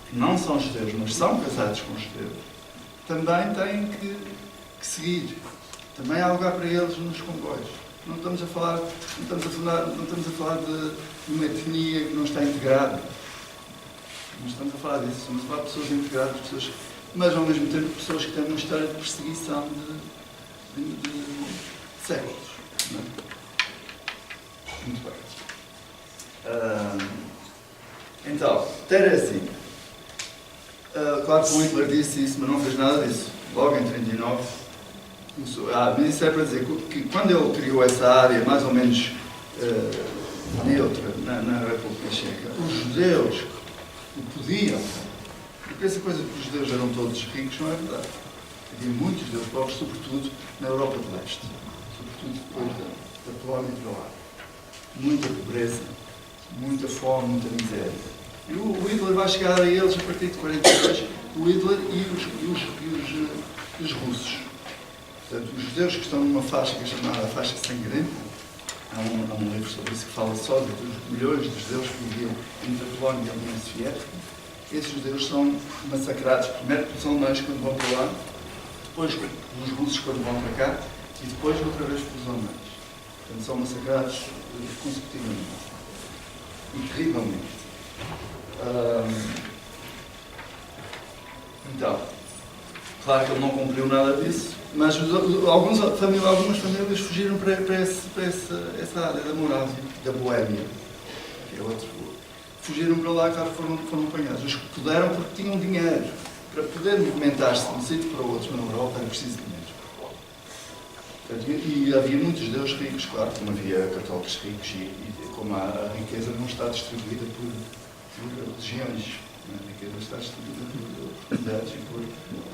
que não são judeus, mas são casados com judeus, também têm que seguir. Também há lugar para eles nos comboios. Não estamos a falar de uma etnia que não está integrada. Não estamos a falar disso. Estamos a falar de pessoas integradas, mas ao mesmo tempo pessoas que têm uma história de perseguição de séculos. Não é? Muito bem. Então, Terezin. Claro que o Hitler disse isso, mas não fez nada disso. Logo em 1939. Mas isso é para dizer que quando ele criou essa área mais ou menos neutra na República Checa, os judeus o podiam, porque essa coisa que os judeus eram todos ricos não é verdade. Havia muitos judeus pobres, sobretudo na Europa do Leste, sobretudo depois da Polónia para lá. Muita pobreza, muita fome, muita miséria. E o Hitler vai chegar a eles a partir de 1942, o Hitler e os russos. Portanto, os judeus que estão numa faixa que é chamada faixa sangrenta, há um livro sobre isso que fala só dos milhões de judeus que viviam entre a Polónia e a União Soviética. Esses judeus são massacrados primeiro pelos alemães quando vão para lá, depois pelos russos quando vão para cá e depois outra vez pelos alemães. Portanto, são massacrados consecutivamente e terrivelmente. Então, claro que ele não cumpriu nada disso, mas algumas famílias fugiram para essa área da Morávia, da Boémia, que é outro. Fugiram para lá, claro, foram apanhados. Os que puderam, porque tinham dinheiro. Para poder movimentar-se de um sítio para o outro na Europa, era preciso dinheiro. E havia muitos judeus ricos, claro, como havia católicos ricos, e como a riqueza não está distribuída por regiões, a riqueza está distribuída por oportunidades e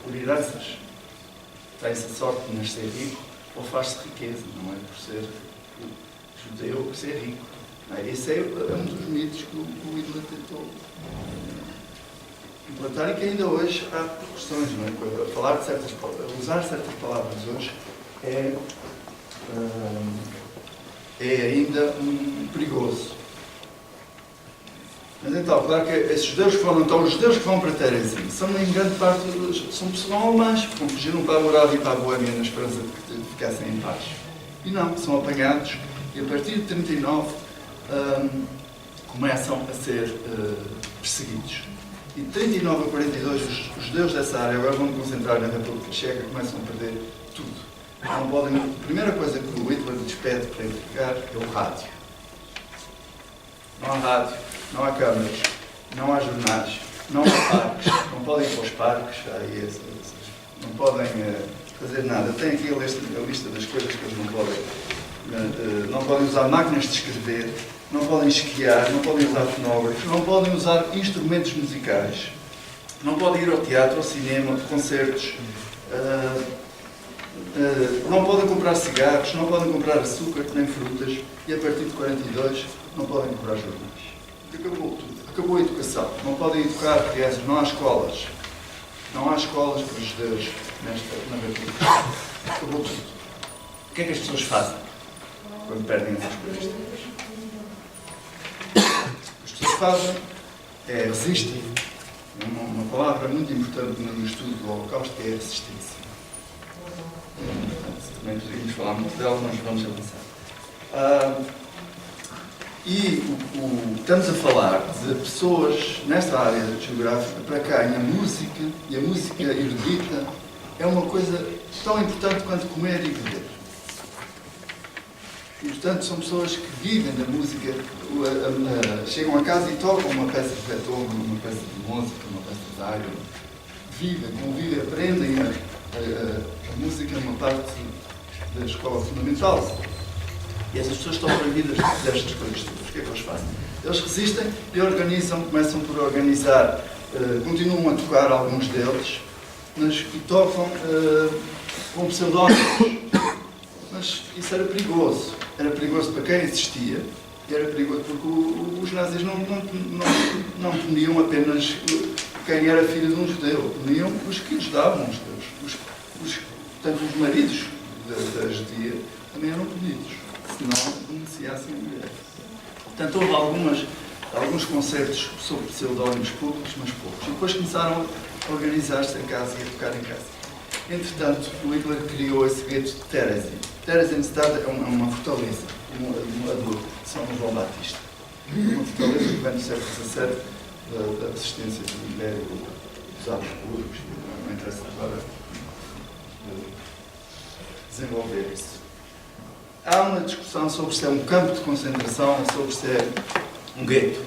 por heranças. Tem-se a sorte de nascer rico ou faz-se riqueza, não é por ser judeu ou por ser rico. Esse é um dos mitos que o Hitler tentou implantar e que ainda hoje há questões, não é? Usar certas palavras hoje é ainda perigoso. Mas então, claro que esses judeus que foram, então os judeus que vão para Terezin são em grande parte são alemães, porque fugiram para a Morália e para a Boémia na esperança de que ficassem em paz. E não, são apanhados e a partir de 1939 começam a ser perseguidos. E de 39 a 42, os judeus dessa área agora vão concentrar na República Checa e começam a perder tudo. Não podem, a primeira coisa que o Hitler lhes pede para entregar é o rádio. Não há rádio, não há câmaras, não há jornais, não há parques, não podem ir para os parques, não podem fazer nada. Tem aqui a lista das coisas que eles não podem usar máquinas de escrever, não podem esquiar, não podem usar fonógrafos, não podem usar instrumentos musicais, não podem ir ao teatro, ao cinema, concertos, não podem comprar cigarros, não podem comprar açúcar, nem frutas, e a partir de 42 não podem comprar jornais. Acabou tudo. Acabou a educação. Não podem educar crianças, não há escolas. Não há escolas para os judeus na República. Acabou tudo. O que é que as pessoas fazem quando perdem essas coisas todas? O que as pessoas fazem é resistir. Uma palavra muito importante no estudo do Holocausto é a resistência. Também poderíamos falar muito dela, mas vamos avançar. Estamos a falar de pessoas nesta área geográfica para cá, e a música erudita é uma coisa tão importante quanto comer e beber. E, portanto, são pessoas que vivem da música, chegam a casa e tocam uma peça de Beethoven, uma peça de música, uma peça de Haydn. Vivem, convivem, aprendem a música, é uma parte da escola fundamental. E essas pessoas estão proibidas destas coisas todas. O que é que eles fazem? Eles resistem e organizam, começam por organizar, continuam a tocar alguns deles, e tocam com pseudónimos. Mas isso era perigoso. Era perigoso para quem existia, e era perigoso porque os nazis não puniam apenas quem era filho de um judeu, puniam os que ajudavam os judeus. Portanto, os maridos da judia também eram punidos. Senão denunciassem a mulher. Portanto, houve alguns concertos sob pseudónimos públicos, mas poucos. E depois começaram a organizar-se em casa e a tocar em casa. Entretanto, o Hitler criou esse gueto de Terezin. Theresienstadt é uma fortaleza, do São João Batista. Uma fortaleza que vem do século XVII, da resistência do Império dos Habsburgos. Não interessa agora desenvolver isso. Há uma discussão sobre se é um campo de concentração ou sobre se é um gueto.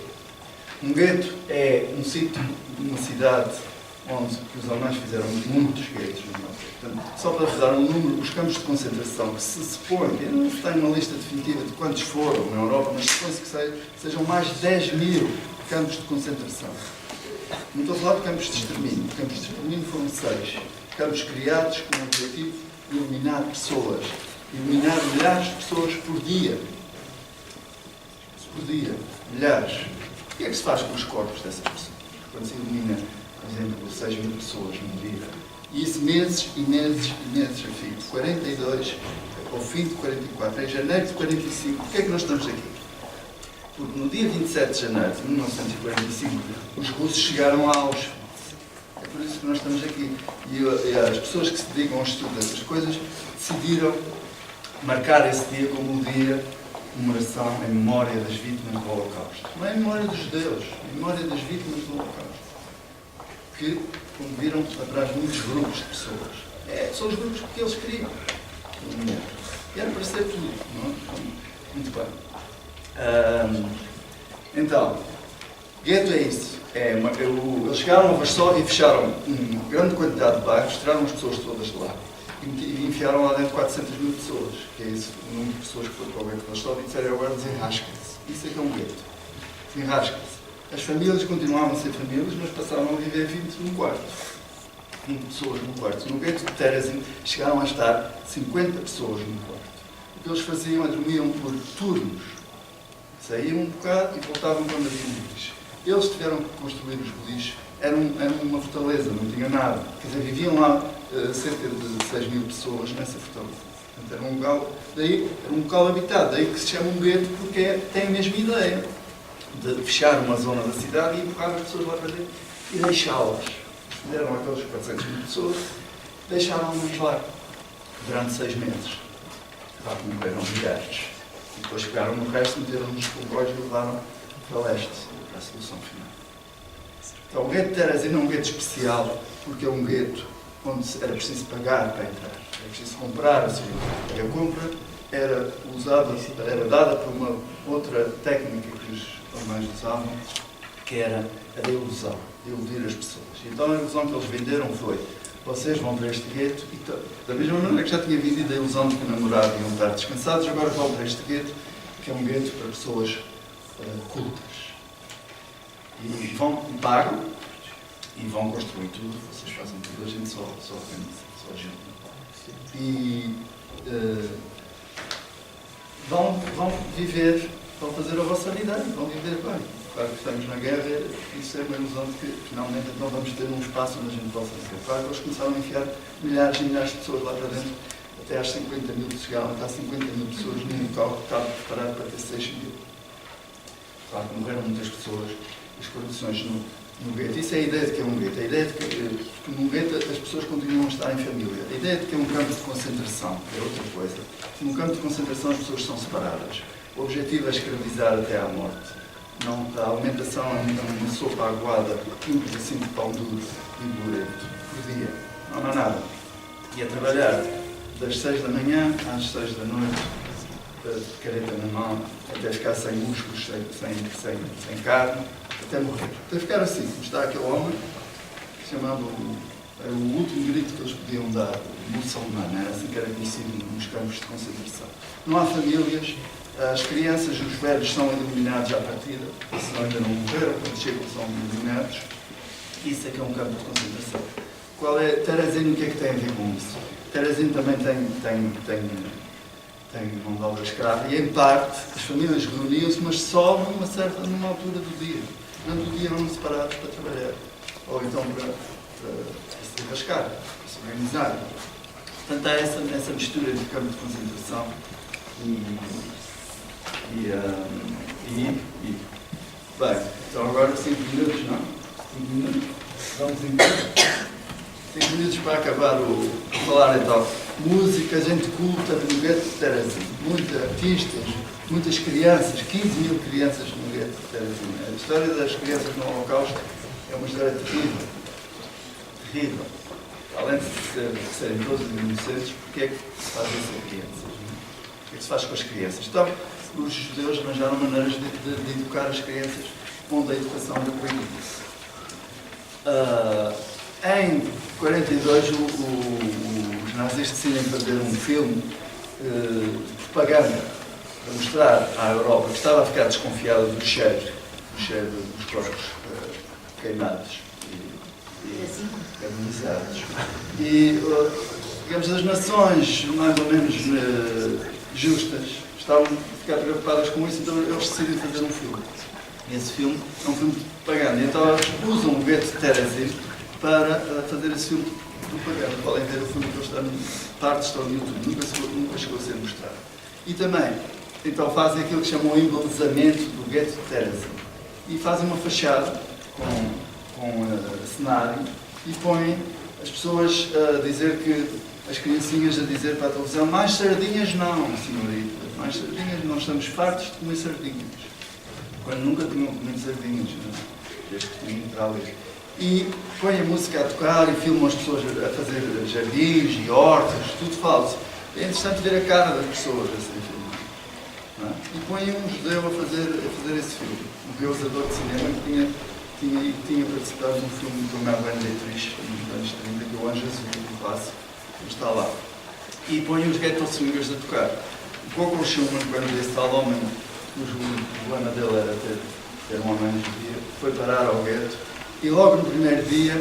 Um gueto é um sítio, uma cidade onde os alemães fizeram muitos guetos. Portanto, só para vos dar um número, os campos de concentração que se supõe, eu não tenho uma lista definitiva de quantos foram na Europa, mas supõe-se que sejam mais de 10.000 campos de concentração. Não estou a falar de campos de extermínio. Campos de extermínio foram 6. Campos criados com o objetivo de eliminar pessoas. Eliminar milhares de pessoas por dia. Por dia. Milhares. O que é que se faz com os corpos dessas pessoas? Quando se elimina, por exemplo, 6.000 pessoas num dia. E isso meses e meses e meses a fim. De 42 ao fim de 44. Em janeiro de 45. Porquê é que nós estamos aqui? Porque no dia 27 de janeiro de 1945, os russos chegaram a Auschwitz. É por isso que nós estamos aqui. E as pessoas que se dedicam ao estudo dessas coisas decidiram marcar esse dia como o dia de comemoração em memória das vítimas do Holocausto. Não é em memória dos judeus, é em memória das vítimas do Holocausto. Que, como viram, atrás muitos grupos de pessoas. São os grupos que eles criam. E era para ser tudo, não é? Muito bem. Então, gueto é isso. Eles chegaram a Varsóvia e fecharam uma grande quantidade de bairros, tiraram as pessoas todas de lá. E enfiaram lá dentro 400.000 pessoas, que é isso, o número de pessoas que foram para o gueto de Varsóvia, e disseram agora desenrasquem-se. Isso é que é um gueto. Desenrasquem-se. As famílias continuavam a ser famílias, mas passaram a viver 20 num quarto. 20 pessoas num quarto. No gueto de Terezin chegaram a estar 50 pessoas num quarto. O que eles faziam é dormiam por turnos. Saíam um bocado e voltavam quando havia lixo. Eles tiveram que construir os boliches. Era uma fortaleza, não tinha nada. Quer dizer, viviam lá cerca de 6.000 pessoas nessa fortaleza. Portanto, era um local habitado. Daí que se chama um gueto, porque tem a mesma ideia de fechar uma zona da cidade e empurrar as pessoas lá para dentro e deixá-las. Fizeram aquelas 400.000 pessoas, deixaram-nas lá durante 6 meses. Lá morreram milhares. E depois pegaram no resto, meteram nos comboios e levaram para leste, para a solução final. Então, o gueto de Terezin é um gueto especial, porque é um gueto onde era preciso pagar para entrar. Era preciso comprar, ou seja, a compra era usada, era dada por uma outra técnica que os alemães usavam, que era a da ilusão, de iludir as pessoas. Então a ilusão que eles venderam foi: vocês vão para este gueto, e da mesma maneira que já tinha vendido a ilusão de que namorados iam estar descansados, agora vão para este gueto, que é um gueto para pessoas cultas. E vão, pagam, e vão construir tudo, vocês fazem tudo, a gente só organiza, só ajuda. E vão viver, vão fazer a vossa vida, vão viver bem. Claro que estamos na guerra, isso é uma ilusão de que finalmente então vamos ter um espaço onde a gente possa viver. Claro que eles começaram a enfiar milhares e milhares de pessoas lá para dentro, até às 50 mil, chegaram até às 50 mil pessoas num local que estava preparado para ter 6 mil. Claro que morreram muitas pessoas, as condições no gueto. Isso é a ideia de que é um gueto. A ideia de que num gueto as pessoas continuam a estar em família. A ideia de que é um campo de concentração, que é outra coisa. Num campo de concentração as pessoas são separadas. O objetivo é escravizar até à morte. Não, a alimentação é uma sopa aguada e um pedacinho de pão duro e burento por dia. Não há nada. E a trabalhar das 6 da manhã às 6 da noite, de careta na mão, até ficar sem músculos, sem carne, até morrer. Até ficar assim, como está aquele homem, chamado, era o último grito que eles podiam dar, o muçulmano, era assim que era conhecido nos campos de concentração. Não há famílias, as crianças e os velhos são eliminados à partida, senão ainda não morreram, quando chegam são eliminados. Isso é que é um campo de concentração. Qual é, Terezin, o que é que tem a ver com isso? Terezin também tem mão de obra escrava e, em parte, as famílias reuniam-se, mas só numa altura do dia. Durante o dia eram separados para trabalhar, ou então para se rascar, para se organizar. Portanto, há essa mistura de campo de concentração bem, então agora 5 minutos, não? 5 minutos? Vamos embora. 5 minutos para acabar falar então. Música, gente culta no gueto de Terezin. Muitos artistas, muitas crianças, 15 mil crianças no gueto de Terezin. A história das crianças no Holocausto é uma história terrível. Terrível. Além de serem todos inocentes, porque é que se faz isso a crianças? O que é que se faz com as crianças? Então, os judeus arranjaram maneiras de educar as crianças onde a educação era proibida. Em 1942, os nazis decidem fazer um filme de propaganda para mostrar à Europa que estava a ficar desconfiada do cheiro dos corpos queimados e carbonizados. E, digamos, as nações mais ou menos justas estavam a ficar preocupadas com isso, então eles decidem fazer um filme. E esse filme é um filme de propaganda. Então eles usam o gueto de Terezin para fazer esse filme de propaganda. Podem ver o filme que partes estão no YouTube, nunca chegou a ser mostrado. E também, então fazem aquilo que chamam o embelezamento do gueto de Terezin. E fazem uma fachada com cenário e põem as pessoas a dizer que, as criancinhas a dizer para a televisão: mais sardinhas não, senhorita, mais sardinhas não, estamos fartos de comer sardinhas. Quando nunca tinham comido sardinhas, desde que tinham para ali. E põem a música a tocar e filmam as pessoas a fazer jardins e hortas, tudo falso. É interessante ver a cara das pessoas a ser filmado. E põem um judeu a fazer esse filme, um realizador de cinema que tinha participado num filme do Marlene Dietrich, nos anos 30, que é o Anjo Azul, do clássico, que está lá. E põem os ghetto swingers a tocar. O Coco Schumann, quando esse tal homem, cujo problema dele era ter um homem judia, foi parar ao gueto e logo no primeiro dia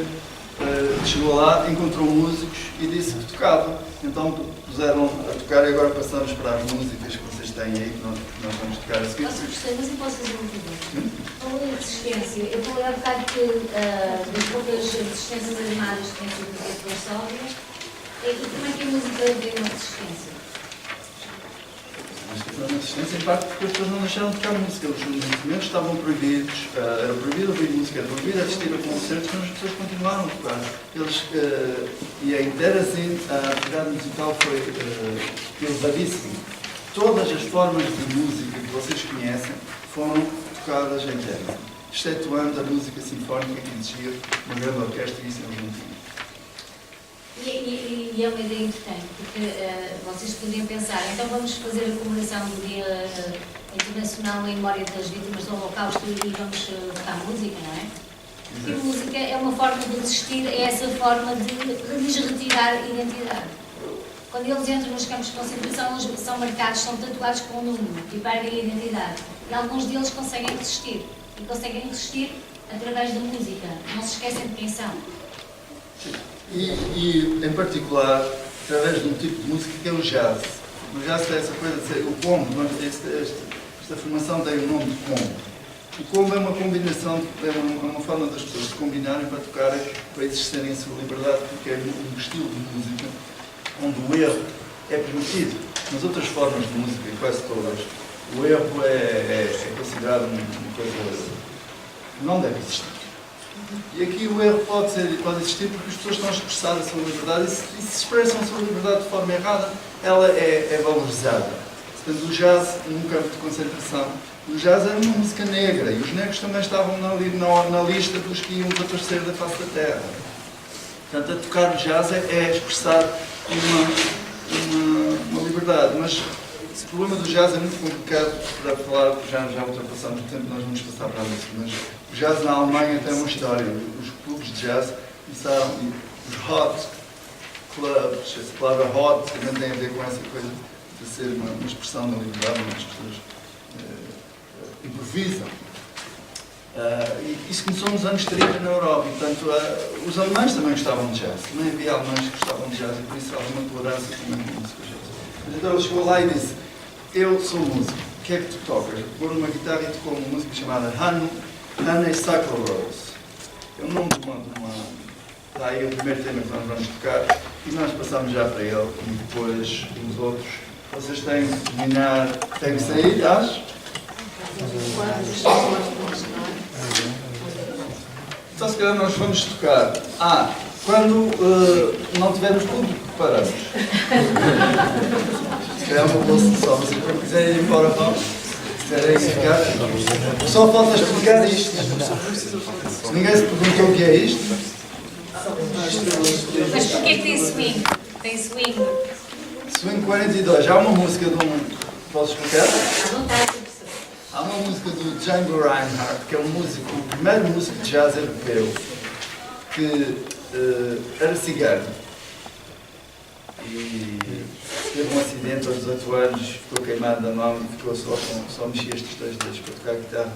chegou lá, encontrou músicos e disse que tocava. Então puseram a tocar e agora passamos para as músicas que vocês têm aí, que nós vamos tocar a seguir. Mas eu posso fazer uma pergunta? Falou em resistência. Eu falei há bocado das poucas resistências animadas que tem sido feito pela Sóbria. E como é que a música veio uma resistência? Acho que foi uma resistência, em parte porque as pessoas não deixaram de tocar música. Os movimentos estavam proibidos, era proibido ouvir música, era proibido assistir a concertos, mas as pessoas continuaram a tocar. E em Terezin a atividade musical foi elevadíssima. Todas as formas de música que vocês conhecem foram tocadas em Terezin. excetuando a música sinfónica que exigia uma grande orquestra e isso não tinha. E é uma ideia importante, porque vocês podiam pensar, então vamos fazer a comemoração do Dia Internacional em Memória das Vítimas do Holocausto e vamos tocar música, não é? Porque a música é uma forma de resistir a essa forma de lhes retirar identidade. Quando eles entram nos campos de concentração, eles são marcados, são tatuados com um número e perdem a identidade. E alguns deles conseguem resistir. E conseguem resistir através da música. Não se esquecem de quem são. E em particular, através de um tipo de música que é o jazz. O jazz tem essa coisa de ser o combo, esta formação tem o nome de combo. O combo é uma combinação, é uma forma das pessoas se combinarem para tocarem, para exercerem a sua liberdade, porque é um estilo de música onde o erro é permitido. Nas outras formas de música, e quase todas, o erro é considerado uma coisa que não deve existir. E aqui o erro pode existir porque as pessoas estão a expressar a sua liberdade e se expressam a sua liberdade de forma errada, ela é valorizada. Portanto, o jazz, num campo de concentração, o jazz era uma música negra e os negros também estavam na lista dos que iam desaparecer da face da terra. Portanto, a tocar o jazz é expressar uma liberdade, mas o problema do jazz é muito complicado para falar, porque já ultrapassamos o tempo, nós vamos passar para isso, mas o jazz na Alemanha tem uma história. Os clubes de jazz começaram, os hot clubs, essa palavra hot também tem a ver com essa coisa de ser uma expressão da liberdade, onde as pessoas improvisam. E isso começou nos anos 30 na Europa, e portanto os alemães também gostavam de jazz, também havia alemães que gostavam de jazz e por isso há uma tolerância também com música jazz. Mas então ele chegou lá e disse: eu sou músico, o que é que tu tocas? Pôr uma guitarra e tocou uma música chamada Honeysuckle Rose. É o nome de uma... Está aí o primeiro tema que nós vamos tocar e nós passamos já para ele e depois os outros. Vocês têm que terminar, têm que sair, acho? Então se calhar nós vamos tocar. Quando não tivermos público, paramos. Se calhar é uma boa solução. Se quiserem ir embora, vão. Se quiserem ficar. Só falta explicar isto. Ninguém se perguntou o que é isto. Mas porquê que tem swing? Tem swing? Swing 42. Há uma música de um... Posso explicar? Não está. Há uma música do Django Reinhardt, que é um músico, o primeiro músico de jazz europeu, que era cigano. E teve um acidente aos 18 anos, ficou queimado da mão e ficou só mexia estes dois dedos para tocar guitarra.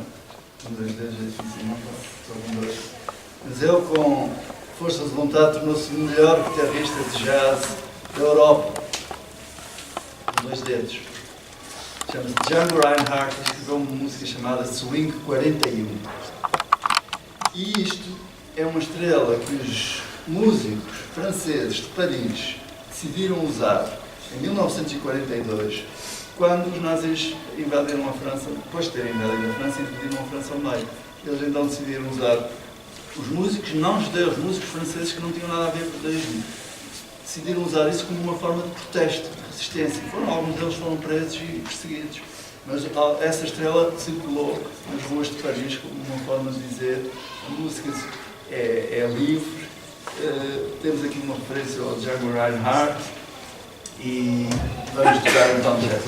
Com dois dedos é difícil, não? Só com dois. Mas ele, com força de vontade, tornou-se o melhor guitarrista de jazz da Europa. Com dois dedos. Chama-se Django Reinhardt e escreveu uma música chamada Swing 41. E isto é uma estrela que os músicos franceses de Paris decidiram usar em 1942, quando os nazis invadiram a França, depois de terem invadido a França, invadiram a França ao meio. Eles então decidiram usar os músicos não judeus, músicos franceses que não tinham nada a ver com o judaísmo. Decidiram usar isso como uma forma de protesto, de resistência. Alguns deles foram presos e perseguidos. Mas essa estrela circulou nas ruas de Paris como uma forma de dizer a música é livre. Temos aqui uma referência ao Django Reinhardt e vamos tocar então jazz.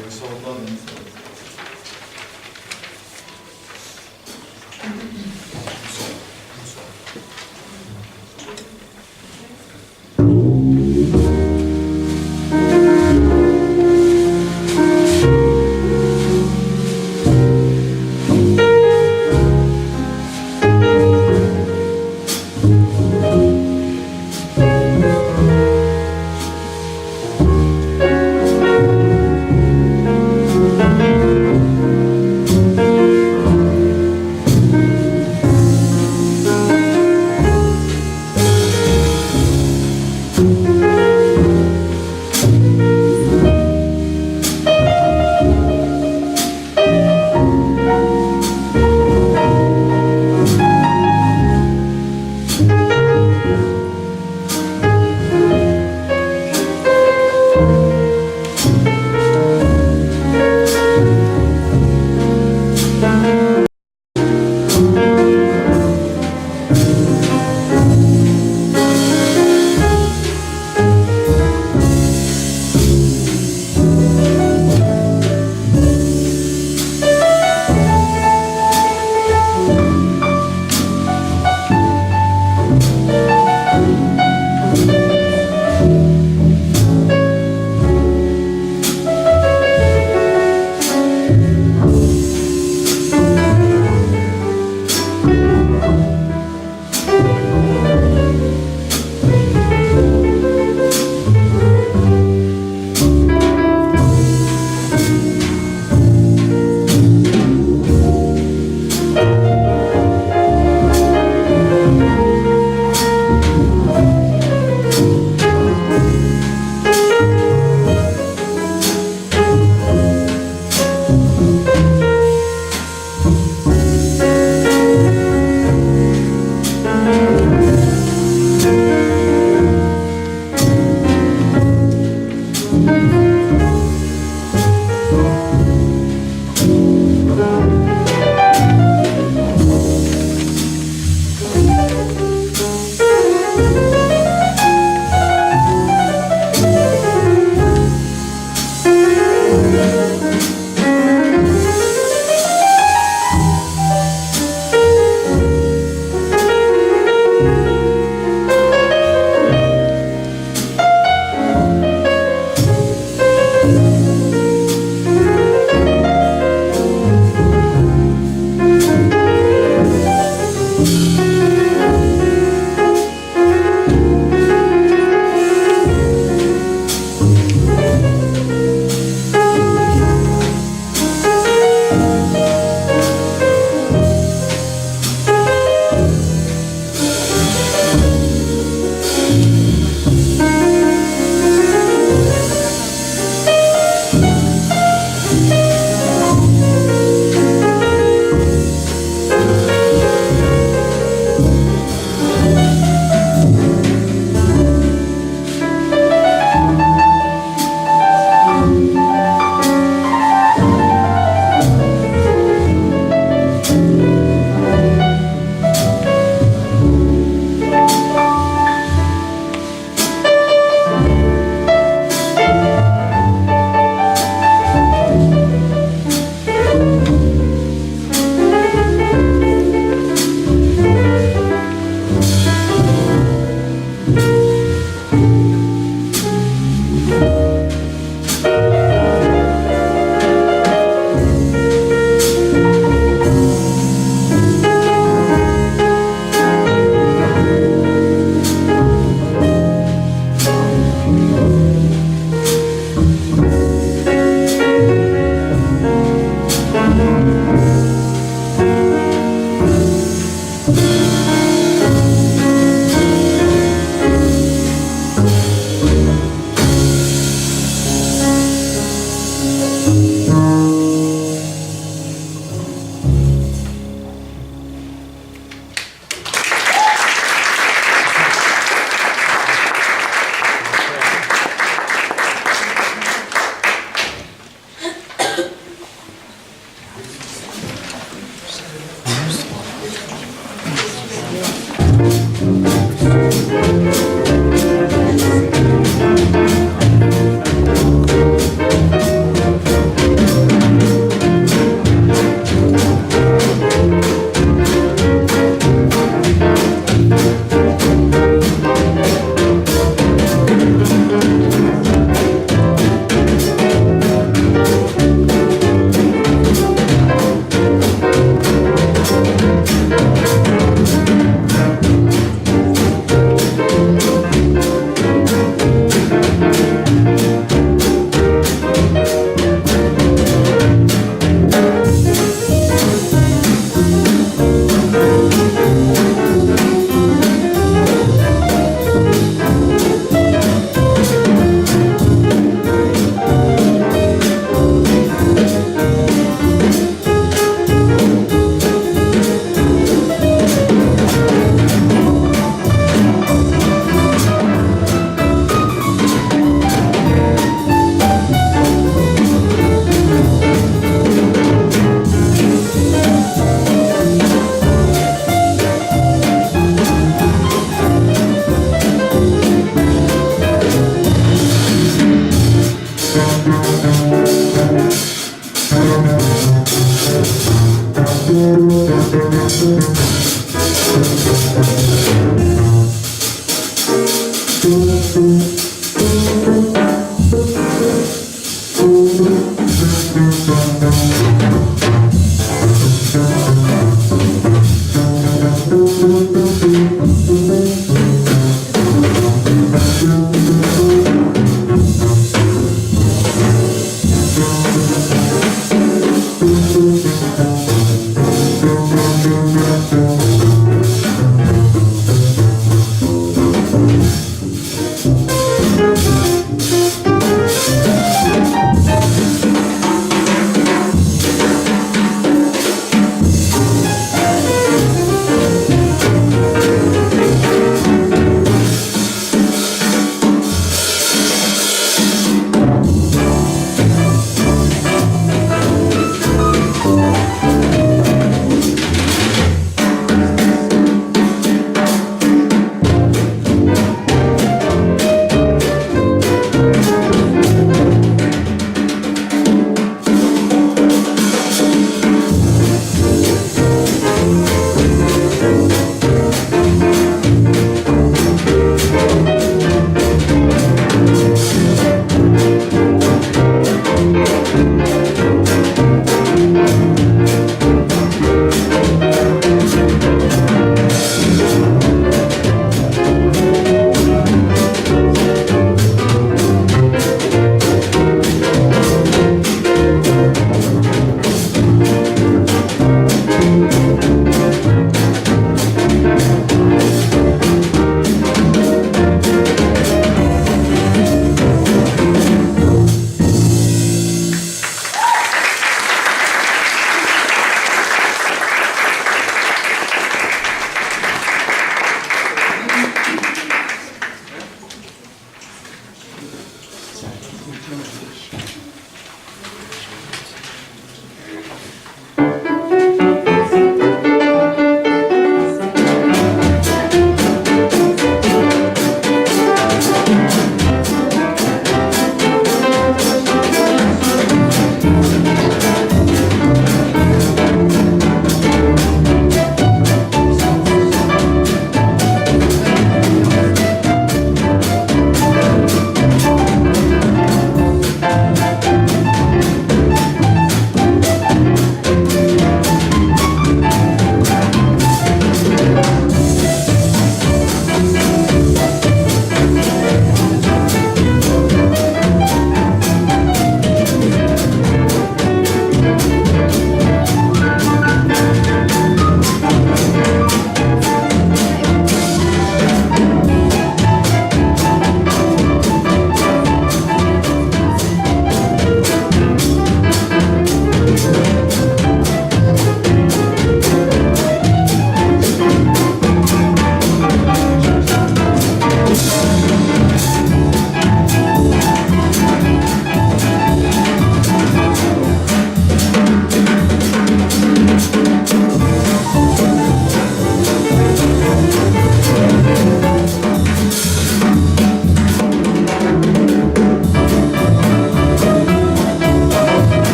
Eu sou o dono.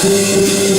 Obrigado.